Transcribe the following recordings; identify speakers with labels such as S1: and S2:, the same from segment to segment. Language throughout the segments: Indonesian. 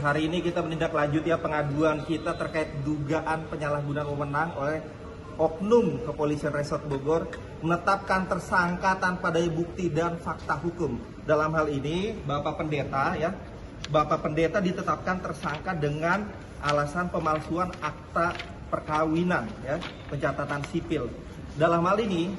S1: Hari ini kita menindaklanjuti pengaduan kita terkait dugaan penyalahgunaan wewenang oleh Oknum Kepolisian Resort Bogor menetapkan tersangka tanpa daya bukti dan fakta hukum. Dalam hal ini Bapak Pendeta ditetapkan tersangka dengan alasan pemalsuan akta perkawinan pencatatan sipil. Dalam hal ini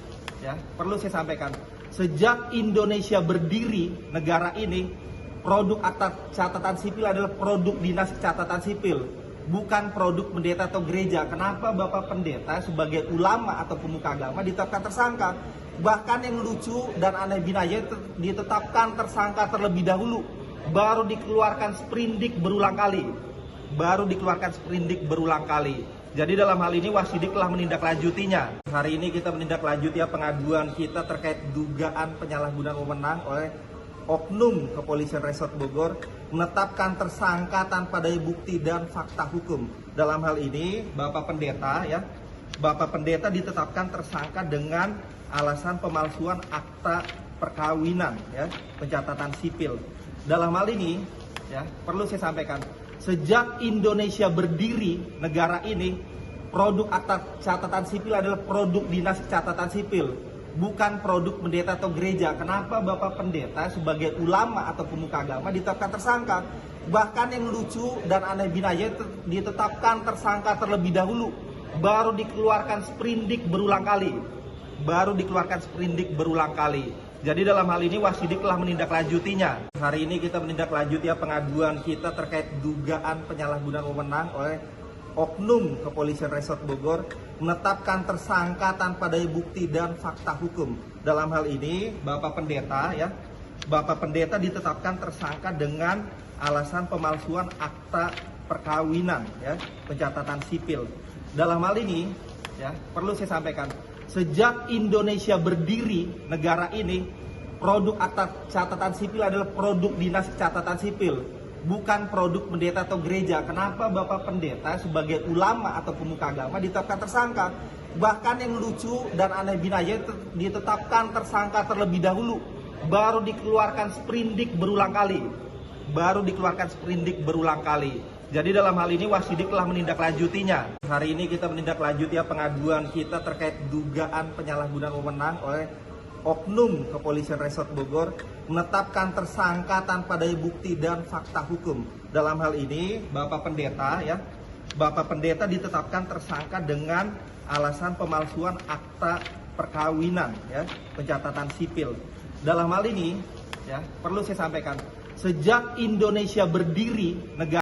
S1: perlu saya sampaikan, sejak Indonesia berdiri, negara ini produk akta catatan sipil adalah produk dinas catatan sipil, bukan produk pendeta atau gereja. Kenapa Bapak Pendeta sebagai ulama atau pemuka agama ditetapkan tersangka? Bahkan yang lucu dan aneh binaya ditetapkan tersangka terlebih dahulu, baru dikeluarkan sprindik berulang kali. Jadi dalam hal ini Wasidik telah menindaklanjutinya. Hari ini kita menindaklanjuti pengaduan kita terkait dugaan penyalahgunaan wewenang oleh Oknum Kepolisian Resort Bogor menetapkan tersangka tanpa daya bukti dan fakta hukum. Dalam hal ini Bapak Pendeta ditetapkan tersangka dengan alasan pemalsuan akta perkawinan pencatatan sipil. Dalam hal ini perlu saya sampaikan, sejak Indonesia berdiri, negara ini produk akta catatan sipil adalah produk dinas catatan sipil, bukan produk pendeta atau gereja. Kenapa Bapak Pendeta sebagai ulama atau pemuka agama ditetapkan tersangka? Bahkan yang lucu dan aneh binaya ditetapkan tersangka terlebih dahulu, baru dikeluarkan sprindik berulang kali. Jadi dalam hal ini Wasidik telah menindaklanjutinya. Hari ini kita menindaklanjuti pengaduan kita terkait dugaan penyalahgunaan wewenang oleh Oknum Kepolisian Resort Bogor menetapkan tersangka tanpa daya bukti dan fakta hukum. Dalam hal ini Bapak Pendeta ditetapkan tersangka dengan alasan pemalsuan akta perkawinan pencatatan sipil. Dalam hal ini perlu saya sampaikan, sejak Indonesia berdiri, negara ini produk akta catatan sipil adalah produk dinas catatan sipil, bukan produk pendeta atau gereja. Kenapa Bapak Pendeta sebagai ulama atau pemuka agama ditetapkan tersangka? Bahkan yang lucu dan aneh binaya ditetapkan tersangka terlebih dahulu, baru dikeluarkan sprindik berulang kali. Jadi dalam hal ini Wasidik telah menindaklanjutinya. Hari ini kita menindaklanjuti pengaduan kita terkait dugaan penyalahgunaan wewenang oleh Oknum Kepolisian Resort Bogor menetapkan tersangka tanpa daya bukti dan fakta hukum. Dalam hal ini Bapak Pendeta ditetapkan tersangka dengan alasan pemalsuan akta perkawinan pencatatan sipil. Dalam hal ini perlu saya sampaikan, sejak Indonesia berdiri, negara